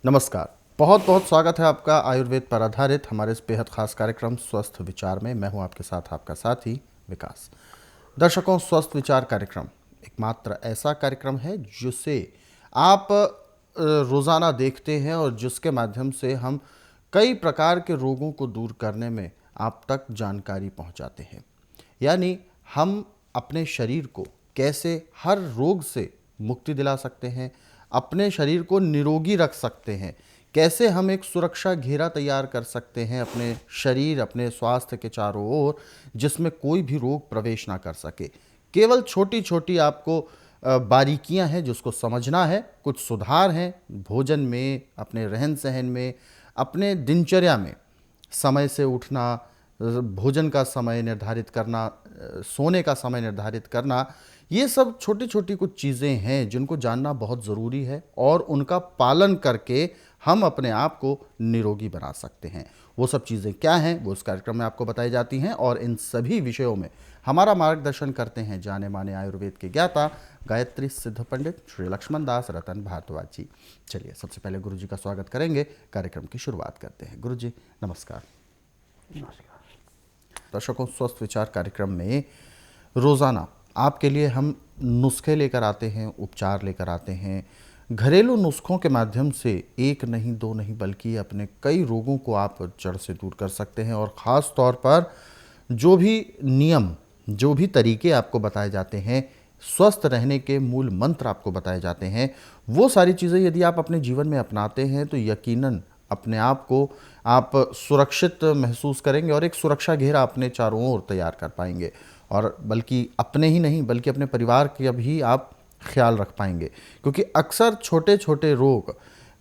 नमस्कार। बहुत बहुत स्वागत है आपका आयुर्वेद पर आधारित हमारे इस बेहद खास कार्यक्रम स्वस्थ विचार में। मैं हूं आपके साथ आपका साथी विकास। दर्शकों, स्वस्थ विचार कार्यक्रम एकमात्र ऐसा कार्यक्रम है जिसे आप रोज़ाना देखते हैं और जिसके माध्यम से हम कई प्रकार के रोगों को दूर करने में आप तक जानकारी पहुंचाते हैं। यानी हम अपने शरीर को कैसे हर रोग से मुक्ति दिला सकते हैं, अपने शरीर को निरोगी रख सकते हैं, कैसे हम एक सुरक्षा घेरा तैयार कर सकते हैं अपने शरीर, अपने स्वास्थ्य के चारों ओर, जिसमें कोई भी रोग प्रवेश ना कर सके। केवल छोटी छोटी आपको बारीकियां हैं जिसको समझना है, कुछ सुधार हैं भोजन में, अपने रहन सहन में, अपने दिनचर्या में, समय से उठना, भोजन का समय निर्धारित करना, सोने का समय निर्धारित करना। ये सब छोटी छोटी कुछ चीज़ें हैं जिनको जानना बहुत ज़रूरी है और उनका पालन करके हम अपने आप को निरोगी बना सकते हैं। वो सब चीज़ें क्या हैं वो इस कार्यक्रम में आपको बताई जाती हैं और इन सभी विषयों में हमारा मार्गदर्शन करते हैं जाने माने आयुर्वेद के ज्ञाता गायत्री सिद्ध पंडित श्री लक्ष्मण दास रतन भारद्वाज जी। चलिए सबसे पहले गुरु जी का स्वागत करेंगे, कार्यक्रम की शुरुआत करते हैं। गुरु जी नमस्कार। नमस्कार। दर्शकों, स्वस्थ विचार कार्यक्रम में रोज़ाना आपके लिए हम नुस्खे लेकर आते हैं, उपचार लेकर आते हैं। घरेलू नुस्खों के माध्यम से एक नहीं, दो नहीं, बल्कि अपने कई रोगों को आप जड़ से दूर कर सकते हैं। और ख़ास तौर पर जो भी नियम, जो भी तरीके आपको बताए जाते हैं, स्वस्थ रहने के मूल मंत्र आपको बताए जाते हैं, वो सारी चीज़ें यदि आप अपने जीवन में अपनाते हैं तो यकीनन अपने आप को आप सुरक्षित महसूस करेंगे और एक सुरक्षा घेरा अपने चारों ओर तैयार कर पाएंगे। और बल्कि अपने ही नहीं बल्कि अपने परिवार का भी आप ख्याल रख पाएंगे, क्योंकि अक्सर छोटे छोटे रोग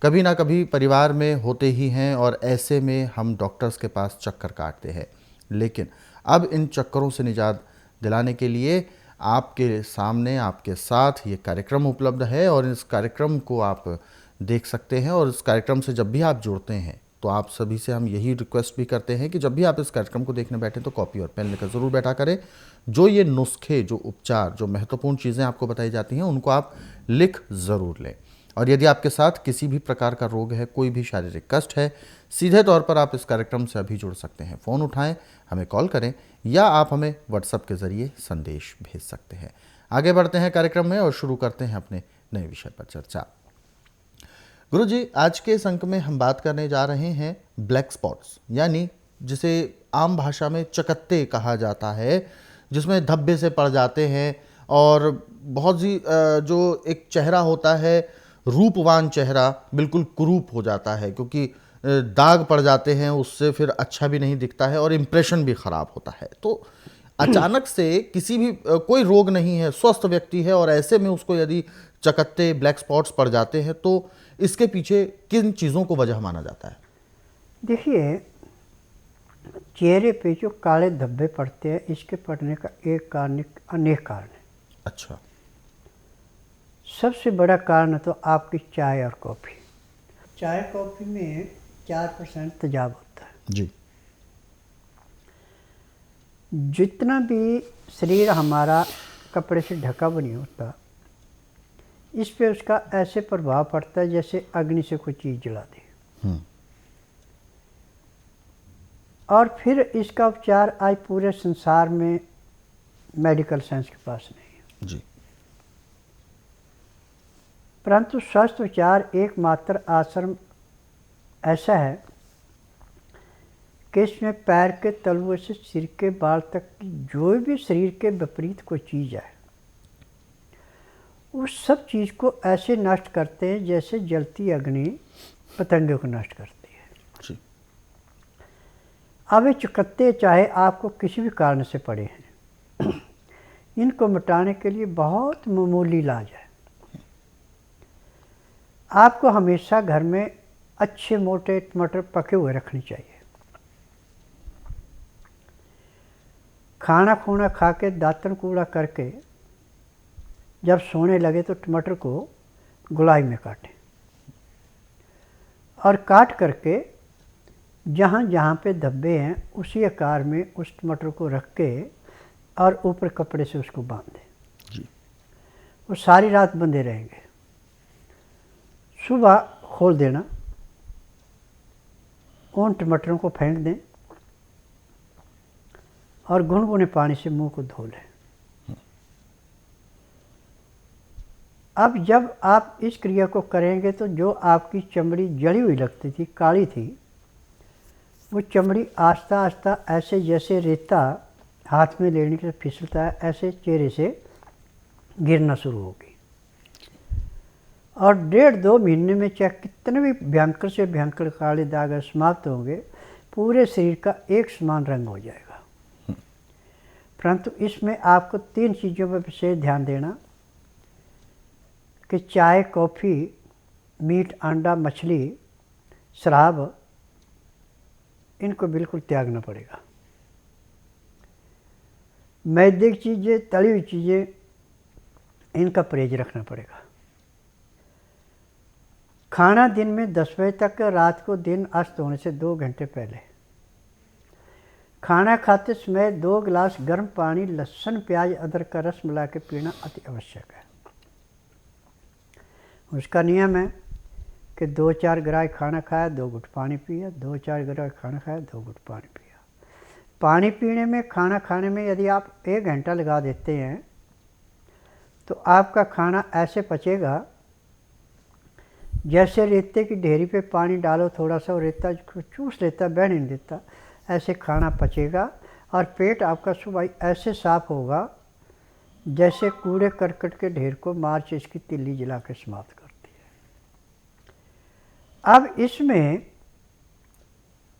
कभी ना कभी परिवार में होते ही हैं और ऐसे में हम डॉक्टर्स के पास चक्कर काटते हैं। लेकिन अब इन चक्करों से निजात दिलाने के लिए आपके सामने, आपके साथ ये कार्यक्रम उपलब्ध है और इस कार्यक्रम को आप देख सकते हैं। और इस कार्यक्रम से जब भी आप जुड़ते हैं तो आप सभी से हम यही रिक्वेस्ट भी करते हैं कि जब भी आप इस कार्यक्रम को देखने बैठें तो कॉपी और पेन लेकर ज़रूर बैठा करें। जो ये नुस्खे, जो उपचार, जो महत्वपूर्ण चीज़ें आपको बताई जाती हैं उनको आप लिख ज़रूर लें। और यदि आपके साथ किसी भी प्रकार का रोग है, कोई भी शारीरिक कष्ट है, सीधे तौर पर आप इस कार्यक्रम से अभी जुड़ सकते हैं। फ़ोन उठाएं, हमें कॉल करें या आप हमें व्हाट्सएप के ज़रिए संदेश भेज सकते हैं। आगे बढ़ते हैं कार्यक्रम में और शुरू करते हैं अपने नए विषय पर चर्चा। गुरु जी, आज के इस अंक में हम बात करने जा रहे हैं ब्लैक स्पॉट्स, यानी जिसे आम भाषा में चकत्ते कहा जाता है, जिसमें धब्बे से पड़ जाते हैं और बहुत सी जो एक चेहरा होता है, रूपवान चेहरा बिल्कुल कुरूप हो जाता है, क्योंकि दाग पड़ जाते हैं, उससे फिर अच्छा भी नहीं दिखता है और इम्प्रेशन भी ख़राब होता है। तो अचानक से किसी भी कोई रोग नहीं है, स्वस्थ व्यक्ति है और ऐसे में उसको यदि चकत्ते, ब्लैक स्पॉट्स पड़ जाते हैं तो इसके पीछे किन चीज़ों को वजह माना जाता है? देखिए, चेहरे पे जो काले धब्बे पड़ते हैं, इसके पड़ने का एक कारण, अनेक कारण है। अच्छा। सबसे बड़ा कारण तो आपकी चाय और कॉफ़ी। चाय कॉफ़ी में 4% तेजाब होता है। जी। जितना भी शरीर हमारा कपड़े से ढका हुआ नहीं होता, इस पे उसका ऐसे प्रभाव पड़ता है जैसे अग्नि से कोई चीज़ जला दे। और फिर इसका उपचार आज पूरे संसार में मेडिकल साइंस के पास नहीं है। जी। परंतु स्वस्थ विचार एकमात्र आश्रम ऐसा है कि इसमें पैर के तलुए से सिर के बाल तक की जो भी शरीर के विपरीत कोई चीज़ है, उस सब चीज़ को ऐसे नष्ट करते हैं जैसे जलती अग्नि पतंगे को नष्ट करती है। जी। अब ये चकत्ते चाहे आपको किसी भी कारण से पड़े हैं, इनको मिटाने के लिए बहुत मामूली इलाज है। आपको हमेशा घर में अच्छे मोटे टमाटर पके हुए रखने चाहिए। खाना खूना खा के दातन कूड़ा करके जब सोने लगे तो टमाटर को गोलाई में काटें और काट करके जहाँ जहाँ पे धब्बे हैं उसी आकार में उस टमाटर को रख के और ऊपर कपड़े से उसको बांध दें। वो सारी रात बंधे रहेंगे। सुबह खोल देना उन टमाटरों को फेंक दें और गुनगुने पानी से मुंह को धो लें। अब जब आप इस क्रिया को करेंगे तो जो आपकी चमड़ी जली हुई लगती थी, काली थी, वो चमड़ी आस्ता आस्ता ऐसे जैसे रेता हाथ में लेने के फिसलता है, ऐसे चेहरे से गिरना शुरू होगी। और 1.5-2 महीने में चाहे कितने भी भयंकर से भयंकर काले दाग समाप्त होंगे, पूरे शरीर का एक समान रंग हो जाएगा। परंतु इसमें आपको 3 चीज़ों पर विशेष ध्यान देना कि चाय, कॉफ़ी, मीट, अंडा, मछली, शराब, इनको बिल्कुल त्यागना पड़ेगा। मैदे की चीज़ें, तली हुई चीज़ें, इनका परहेज रखना पड़ेगा। खाना दिन में 10 बजे तक, रात को दिन अस्त होने से 2 घंटे पहले। खाना खाते समय 2 गिलास गर्म पानी लहसुन, प्याज, अदरक का रस मिला के पीना अति आवश्यक है। उसका नियम है कि 2-4 ग्रास खाना खाया, 2 घुट पानी पिया, 2-4 ग्रास खाना खाया, 2 घुट पानी पिया। पानी पीने में, खाना खाने में यदि आप 1 घंटा लगा देते हैं तो आपका खाना ऐसे पचेगा जैसे रेते की ढेरी पे पानी डालो, थोड़ा सा रेता चूस लेता, बह नहीं देता, ऐसे खाना पचेगा। और पेट आपका सुबह ऐसे साफ होगा जैसे कूड़े करकट के ढेर को मार्च इसकी तिल्ली जला के समाप्त करती है। अब इसमें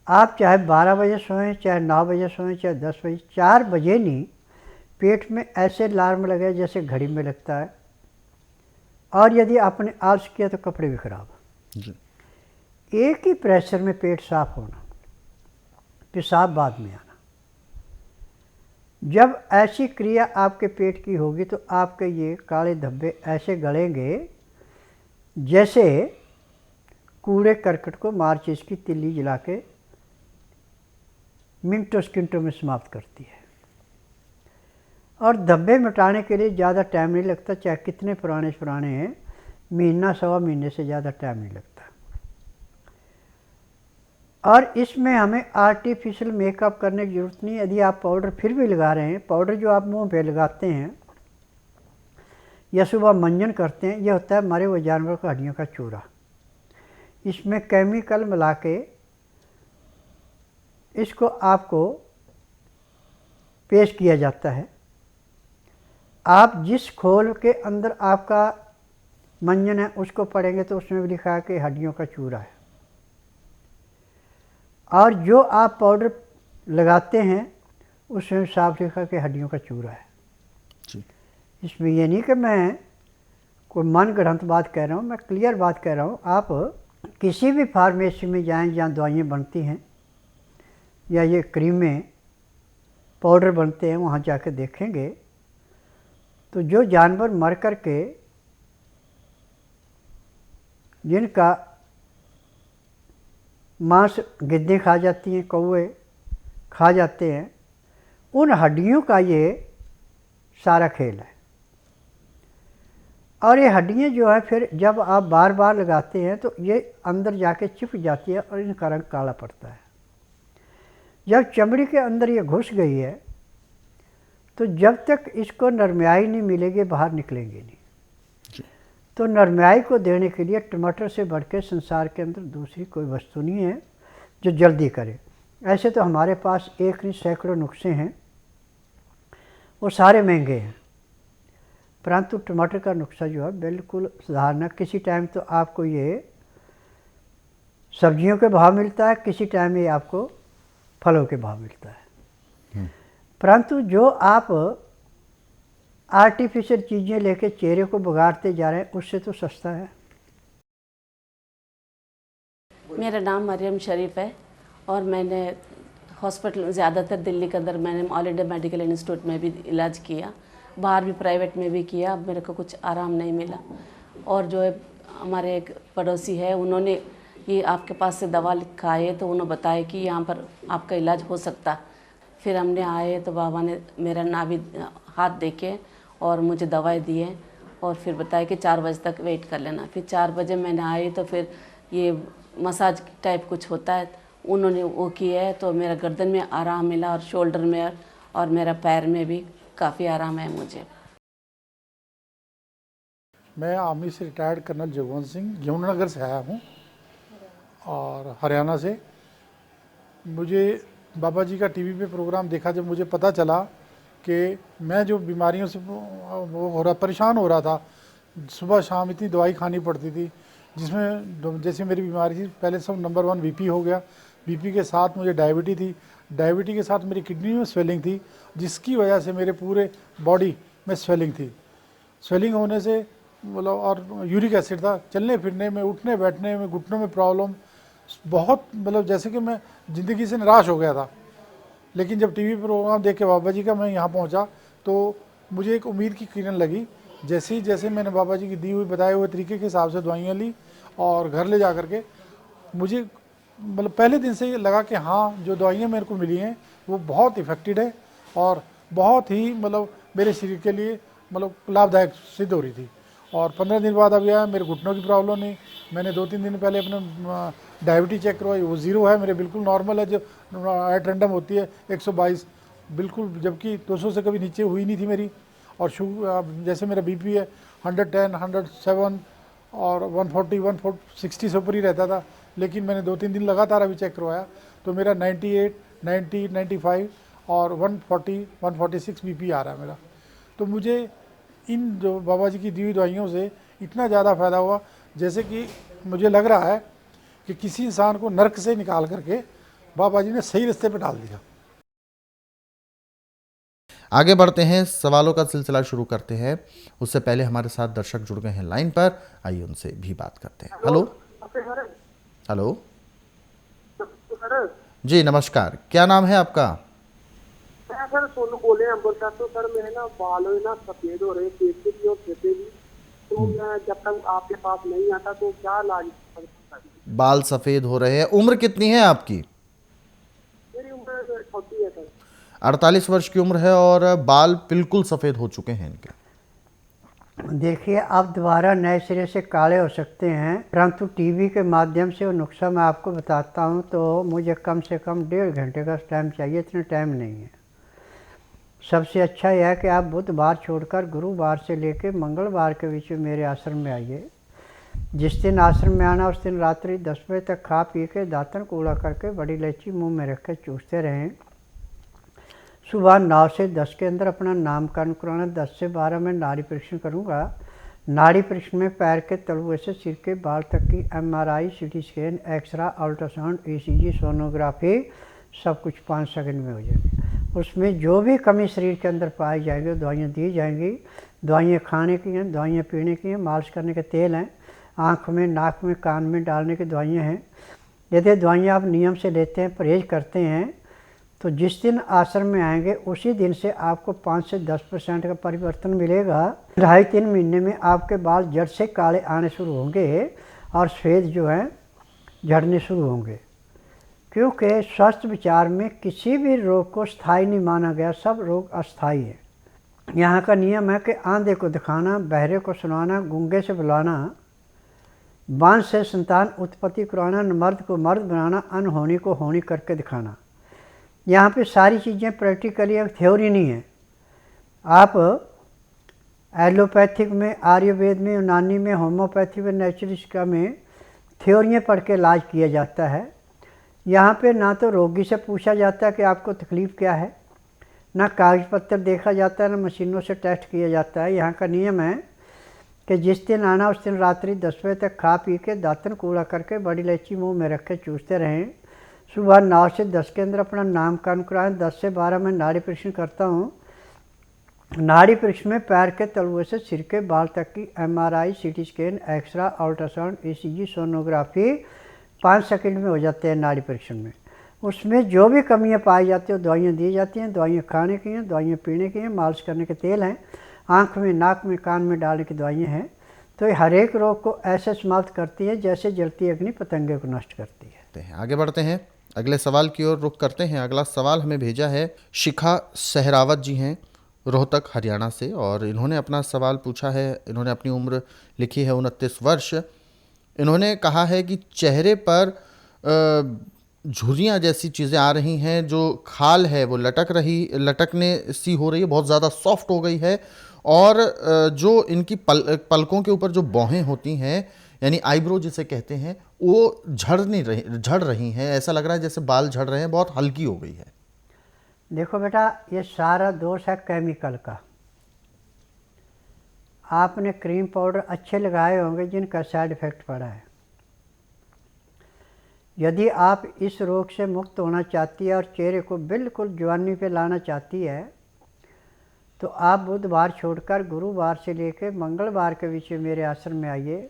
आप चाहे 12 बजे सोएं, चाहे 9 बजे सोएं, चाहे 10 बजे, 4 बजे नहीं पेट में ऐसे अलार्म लगे जैसे घड़ी में लगता है। और यदि आपने आलस किया तो कपड़े भी खराब। एक ही प्रेशर में पेट साफ होना, पेशाब बाद में आना। जब ऐसी क्रिया आपके पेट की होगी तो आपके ये काले धब्बे ऐसे गलेंगे जैसे कूड़े करकट को माचिस की तिल्ली जला के मिनटों सेकंडों में समाप्त करती है। और धब्बे मिटाने के लिए ज़्यादा टाइम नहीं लगता, चाहे कितने पुराने हैं, महीना 1.25 महीने से ज़्यादा टाइम नहीं लगता। और इसमें हमें आर्टिफिशियल मेकअप करने की ज़रूरत नहीं। यदि आप पाउडर फिर भी लगा रहे हैं, पाउडर जो आप मुंह पे लगाते हैं या सुबह मंजन करते हैं, यह होता है मरे हुए जानवर का हड्डियों का चूरा। इसमें केमिकल मिला के इसको आपको पेश किया जाता है। आप जिस खोल के अंदर आपका मंजन है उसको पढ़ेंगे तो उसमें भी लिखा है कि हड्डियों का चूरा है। और जो आप पाउडर लगाते हैं उसमें साफ लिखा कि हड्डियों का चूरा है जी। इसमें ये नहीं कि मैं कोई मन गढ़ंत बात कह रहा हूँ, मैं क्लियर बात कह रहा हूँ। आप किसी भी फार्मेसी में जाएं जहाँ दवाइयाँ बनती हैं या ये क्रीमें पाउडर बनते हैं, वहाँ जाकर देखेंगे तो जो जानवर मर कर के जिनका मांस गिद्दें खा जाती हैं, कौवे खा जाते हैं, उन हड्डियों का ये सारा खेल है। और ये हड्डियाँ जो है फिर जब आप बार बार लगाते हैं तो ये अंदर जाके चिप जाती है और इनका रंग काला पड़ता है। जब चमड़ी के अंदर ये घुस गई है तो जब तक इसको नरमाई नहीं मिलेगी बाहर निकलेंगे नहीं। तो नरमाई को देने के लिए टमाटर से बढ़ के संसार के अंदर दूसरी कोई वस्तु नहीं है जो जल्दी करे। ऐसे तो हमारे पास एक नहीं सैकड़ों नुस्खे हैं, वो सारे महंगे हैं, परंतु टमाटर का नुस्खा जो है बिल्कुल साधारण है। किसी टाइम तो आपको ये सब्जियों के भाव मिलता है, किसी टाइम ये आपको फलों के भाव मिलता है। परंतु जो आप आर्टिफिशियल चीज़ें लेके चेहरे को बिगाड़ते जा रहे हैं उससे तो सस्ता है। मेरा नाम मरियम शरीफ है और मैंने हॉस्पिटल ज़्यादातर दिल्ली के अंदर मैंने ऑल इंडिया मेडिकल इंस्टीट्यूट में भी इलाज किया, बाहर भी प्राइवेट में भी किया। अब मेरे को कुछ आराम नहीं मिला। और जो है हमारे एक पड़ोसी है, उन्होंने ये आपके पास से दवा लिखा है तो उन्होंने बताया कि यहाँ पर आपका इलाज हो सकता। फिर हमने आए तो बाबा ने मेरा नाभि हाथ देखे और मुझे दवाई दिए और फिर बताया कि 4 बजे तक वेट कर लेना। फिर 4 बजे मैंने आई तो फिर ये मसाज टाइप कुछ होता है उन्होंने वो किया है, तो मेरा गर्दन में आराम मिला और शोल्डर में और मेरा पैर में भी काफ़ी आराम है मुझे। मैं आर्मी से रिटायर्ड कर्नल जगवंत सिंह यमुनानगर से आया हूँ और हरियाणा से। मुझे बाबा जी का टीवी पे प्रोग्राम देखा जब मुझे पता चला कि मैं जो बीमारियों से परेशान हो रहा था, सुबह शाम इतनी दवाई खानी पड़ती थी, जिसमें जैसे मेरी बीमारी थी, पहले सब नंबर 1 बीपी हो गया, बीपी के साथ मुझे डायबिटी थी, डायबिटी के साथ मेरी किडनी में स्वेलिंग थी, जिसकी वजह से मेरे पूरे बॉडी में स्वेलिंग थी। स्वेलिंग होने से मतलब और यूरिक एसिड था, चलने फिरने में, उठने बैठने में, घुटनों में प्रॉब्लम, बहुत मतलब जैसे कि मैं ज़िंदगी से निराश हो गया था। लेकिन जब टीवी प्रोग्राम देख के बाबा जी का मैं यहाँ पहुँचा तो मुझे एक उम्मीद की किरण लगी। जैसे मैंने बाबा जी की दी हुई बताए हुए तरीके के हिसाब से दवाइयाँ ली और घर ले जा कर के मुझे मतलब पहले दिन से ये लगा कि हाँ, जो दवाइयाँ मेरे को मिली हैं वो बहुत इफ़ेक्टिव है और बहुत ही मतलब मेरे शरीर के लिए मतलब लाभदायक सिद्ध हो रही थी। और 15 दिन बाद अभी आया, मेरे घुटनों की प्रॉब्लम नहीं। मैंने 2-3 दिन पहले अपने डायबिटीज चेक करवाई, वो 0 है, मेरे बिल्कुल नॉर्मल है। जो एट रैंडम होती है 122 बिल्कुल, जबकि 200 से कभी नीचे हुई नहीं थी मेरी। और जैसे मेरा बीपी है 110, 107 और 140, 160 से ऊपर ही रहता था। लेकिन मैंने 2-3 दिन लगातार अभी चेक करवाया तो मेरा 98, 90, 95 और 140, 146 बीपी आ रहा है मेरा। तो मुझे इन जो बाबा जी की दी हुई दवाइयों से इतना ज़्यादा फ़ायदा हुआ, जैसे कि मुझे लग रहा है कि किसी इंसान को नर्क से निकाल करके बाबा जी ने सही रास्ते पे डाल दिया। आगे बढ़ते हैं, सवालों का सिलसिला शुरू करते हैं। उससे पहले हमारे साथ दर्शक जुड़ गए हैं लाइन पर, आइए उनसे भी बात करते हैं। हेलो हेलो जी, नमस्कार, क्या नाम है आपका? सर सोनू बोले अम्बरसर। तो सर मेरे ना बाल ना सफेद हो रहे, पेट के भी और फेफड़े भी। तो मैं जब तक आपके पास नहीं आता तो क्या इलाज कर सकता है? बाल सफ़ेद हो रहे हैं, उम्र कितनी है आपकी? मेरी उम्र 34 है सर। 48 वर्ष की उम्र है और बाल बिल्कुल सफ़ेद हो चुके हैं इनके। देखिए, आप दोबारा नए सिरे से काले हो सकते हैं, परंतु टीवी के माध्यम से वो नुस्खा मैं आपको बताता हूँ तो मुझे कम से कम 1.5 घंटे का टाइम चाहिए, इतना टाइम नहीं है। सबसे अच्छा यह है कि आप बुधवार छोड़कर गुरुवार से लेकर मंगलवार के बीच में मेरे आश्रम में आइए। जिस दिन आश्रम में आना उस दिन रात्रि 10 बजे तक खा पी के दातन कूड़ा करके बड़ी इलायची मुंह में रख कर चूसते रहें। सुबह 9 से 10 के अंदर अपना नामकरण कराना। 10 से 12 में नाड़ी परीक्षण करूँगा। नाड़ी परीक्षण में पैर के तलुए से सिर के बाल तक की MRI, CT scan, x-ray, ultrasound, ECG, sonography सब कुछ 5 सेकंड में हो जाएगी। उसमें जो भी कमी शरीर के अंदर पाई जाएगी दवाइयाँ दी जाएंगी। दवाइयाँ खाने की हैं, दवाइयाँ पीने की हैं, मालिश करने के तेल हैं, आँख में, नाक में, कान में डालने की दवाइयाँ हैं। यदि दवाइयाँ आप नियम से लेते हैं, परहेज करते हैं, तो जिस दिन आश्रम में आएंगे उसी दिन से आपको 5 से 10% का परिवर्तन मिलेगा। 2.5-3 महीने में आपके बाल जड़ से काले आने शुरू होंगे और सफ़ेद जो हैं झड़ने शुरू होंगे। क्योंकि स्वास्थ्य विचार में किसी भी रोग को स्थायी नहीं माना गया, सब रोग अस्थायी है। यहाँ का नियम है कि आंधे को दिखाना, बहरे को सुनाना, गूंगे से बुलाना, बांझ से संतान उत्पत्ति कराना, मर्द को मर्द बनाना, अनहोनी को होनी करके दिखाना। यहाँ पे सारी चीज़ें प्रैक्टिकली एक थ्योरी नहीं है। आप एलोपैथिक में, आयुर्वेद में, यूनानी में, होम्योपैथी में, नेचुरिस्ट में थ्योरियाँ पढ़ के इलाज किया जाता है। यहाँ पे ना तो रोगी से पूछा जाता है कि आपको तकलीफ़ क्या है, ना कागज़ पत्तर देखा जाता है, ना मशीनों से टेस्ट किया जाता है। यहाँ का नियम है कि जिस दिन आना उस दिन रात्रि 10 बजे तक खा पी के दातन कूड़ा करके बड़ी इलायची मुँह में रख के चूसते रहें। सुबह 9 से 10 के अंदर अपना नामकरण कराएं। 10 से 12 में नाड़ी परीक्षण करता हूँ। नाड़ी परीक्षण में पैर के तलुए से सिर के बाल तक की MRI, CT scan, x-ray, ultrasound, ECG, sonography 5 second में हो जाते हैं नाड़ी परीक्षण में। उसमें जो भी कमियां पाई जाती हैं दवाइयाँ दी जाती हैं। दवाइयाँ खाने की हैं, दवाइयाँ पीने की हैं, मालिश करने के तेल हैं, आँख में, नाक में, कान में डालने की दवाइयाँ हैं। तो ये हर एक रोग को ऐसे समाप्त करती है जैसे जलती अग्नि पतंगे को नष्ट करती है। आगे बढ़ते हैं, अगले सवाल की ओर रुख करते हैं। अगला सवाल हमें भेजा है शिखा सहरावत जी हैं, रोहतक हरियाणा से, और इन्होंने अपना सवाल पूछा है। इन्होंने अपनी उम्र लिखी है 29 वर्ष। इन्होंने कहा है कि चेहरे पर झुर्रियाँ जैसी चीज़ें आ रही हैं, जो खाल है वो लटकने सी हो रही है, बहुत ज़्यादा सॉफ्ट हो गई है। और जो इनकी पलकों के ऊपर जो बौहें होती हैं, यानी आईब्रो जिसे कहते हैं, वो झड़ रही हैं। ऐसा लग रहा है जैसे बाल झड़ रहे हैं, बहुत हल्की हो गई है। देखो बेटा, ये सारा दोष है केमिकल का। आपने क्रीम पाउडर अच्छे लगाए होंगे जिनका साइड इफ़ेक्ट पड़ा है। यदि आप इस रोग से मुक्त होना चाहती है और चेहरे को बिल्कुल जवानी पे लाना चाहती है, तो आप बुधवार छोड़कर गुरुवार से लेकर मंगलवार के बीच में मेरे आश्रम में आइए।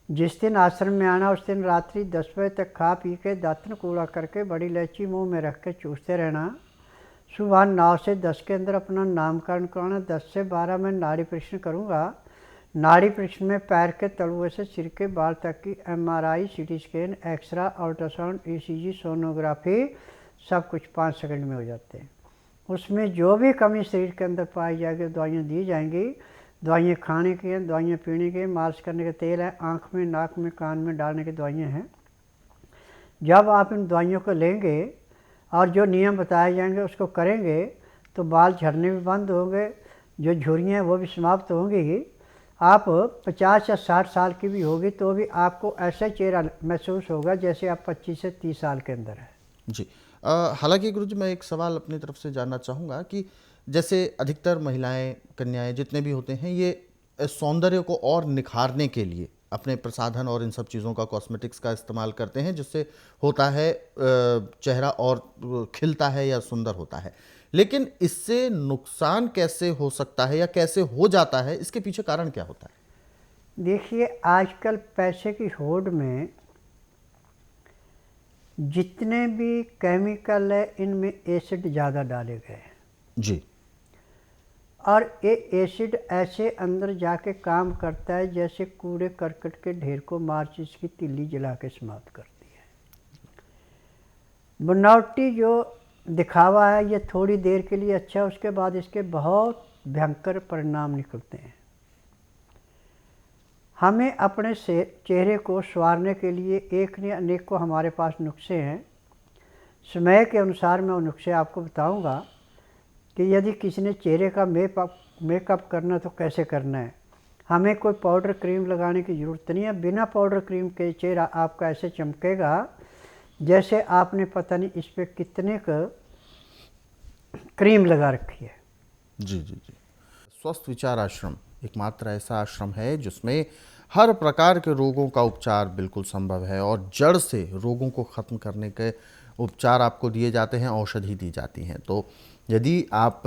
जिस दिन आश्रम में आना उस दिन रात्रि 10 बजे तक खा पी के दातन कूड़ा करके बड़ी इलायची मुंह में रख के चूसते रहना। सुबह 9 से 10 के अंदर अपना नामकरण कराना। 10 से 12 में नाड़ी परीक्षण करूँगा। नाड़ी परीक्षण में पैर के तलुए से सिर के बाल तक की MRI, CT scan, x-ray, ultrasound, ECG, sonography सब कुछ 5 सेकंड में हो जाते हैं। उसमें जो भी कमी शरीर के अंदर पाई जाएगी दवाइयाँ दी जाएंगी। दवाइयाँ खाने की हैं, दवाइयाँ पीने की, मालिश करने के तेल है, आँख में, नाक में, कान में डालने की दवाइयाँ हैं। जब आप इन दवाइयों को लेंगे और जो नियम बताए जाएंगे उसको करेंगे तो बाल झड़ने भी बंद होंगे, जो झुर्रियाँ हैं वो भी समाप्त होंगी। आप 50 या 60 साल की भी होगी तो भी आपको ऐसा चेहरा महसूस होगा जैसे आप 25 से 30 साल के अंदर है। जी, हालांकि गुरुजी मैं एक सवाल अपनी तरफ से जानना चाहूँगा कि जैसे अधिकतर महिलाएं, कन्याएं जितने भी होते हैं, ये सौंदर्य को और निखारने के लिए अपने प्रसाधन और इन सब चीज़ों का, कॉस्मेटिक्स का इस्तेमाल करते हैं, जिससे होता है चेहरा और खिलता है या सुंदर होता है। लेकिन इससे नुकसान कैसे हो सकता है या कैसे हो जाता है, इसके पीछे कारण क्या होता है? देखिए, आजकल पैसे की होड़ में जितने भी केमिकल है इनमें एसिड ज़्यादा डाले गए हैं जी। और ये एसिड ऐसे अंदर जाके काम करता है जैसे कूड़े करकट के ढेर को माचिस की तिल्ली जला के समाप्त करती है। बनावटी जो दिखावा है ये थोड़ी देर के लिए अच्छा है, उसके बाद इसके बहुत भयंकर परिणाम निकलते हैं। हमें अपने से चेहरे को संवारने के लिए एक नहीं अनेक को हमारे पास नुस्खे हैं। समय के अनुसार मैं वो नुस्खे आपको बताऊंगा कि यदि किसी ने चेहरे का मेकअप करना तो कैसे करना है। हमें कोई पाउडर क्रीम लगाने की ज़रूरत नहीं है। बिना पाउडर क्रीम के चेहरा आपका ऐसे चमकेगा जैसे आपने पता नहीं इस पर कितने का क्रीम लगा रखी है। जी जी जी। स्वस्थ विचार आश्रम एकमात्र ऐसा आश्रम है जिसमें हर प्रकार के रोगों का उपचार बिल्कुल संभव है और जड़ से रोगों को ख़त्म करने के उपचार आपको दिए जाते हैं, औषधि दी जाती हैं। तो यदि आप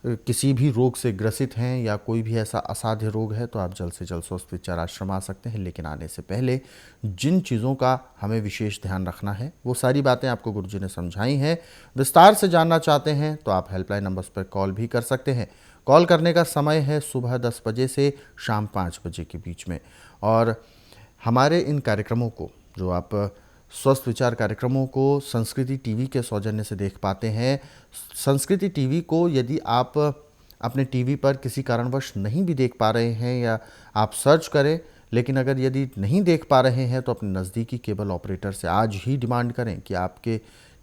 किसी भी रोग से ग्रसित हैं या कोई भी ऐसा असाध्य रोग है तो आप जल्द से जल्द स्वस्थ विचार आश्रम आ सकते हैं। लेकिन आने से पहले जिन चीज़ों का हमें विशेष ध्यान रखना है वो सारी बातें आपको गुरुजी ने समझाई हैं। विस्तार से जानना चाहते हैं तो आप हेल्पलाइन नंबर्स पर कॉल भी कर सकते हैं। कॉल करने का समय है सुबह 10 बजे से शाम 5 बजे के बीच में। और हमारे इन कार्यक्रमों को, जो आप स्वस्थ विचार कार्यक्रमों को संस्कृति टीवी के सौजन्य से देख पाते हैं, संस्कृति टीवी को यदि आप अपने टीवी पर किसी कारणवश नहीं भी देख पा रहे हैं या आप सर्च करें, लेकिन अगर यदि नहीं देख पा रहे हैं तो अपने नज़दीकी केबल ऑपरेटर से आज ही डिमांड करें कि आपके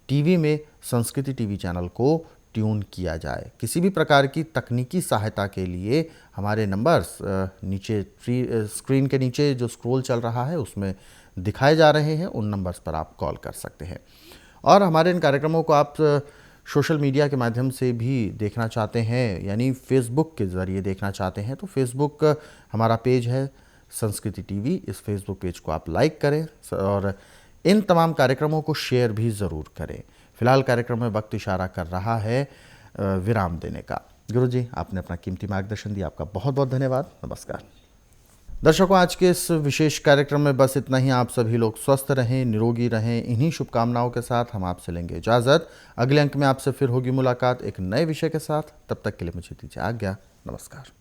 टीवी में संस्कृति टीवी चैनल को ट्यून किया जाए। किसी भी प्रकार की तकनीकी सहायता के लिए हमारे नंबर्स नीचे स्क्रीन के नीचे जो स्क्रॉल चल रहा है उसमें दिखाए जा रहे हैं, उन नंबर्स पर आप कॉल कर सकते हैं। और हमारे इन कार्यक्रमों को आप सोशल मीडिया के माध्यम से भी देखना चाहते हैं, यानी फेसबुक के ज़रिए देखना चाहते हैं, तो फेसबुक हमारा पेज है संस्कृति टीवी। इस फेसबुक पेज को आप लाइक करें और इन तमाम कार्यक्रमों को शेयर भी ज़रूर करें। फिलहाल कार्यक्रम में वक्त इशारा कर रहा है विराम देने का। गुरुजी, आपने अपना कीमती मार्गदर्शन दिया, आपका बहुत बहुत धन्यवाद। नमस्कार दर्शकों, आज के इस विशेष कार्यक्रम में बस इतना ही। आप सभी लोग स्वस्थ रहें, निरोगी रहें, इन्हीं शुभकामनाओं के साथ हम आपसे लेंगे इजाज़त। अगले अंक में आपसे फिर होगी मुलाकात एक नए विषय के साथ। तब तक के लिए मुझे दीजिए आज्ञा। नमस्कार।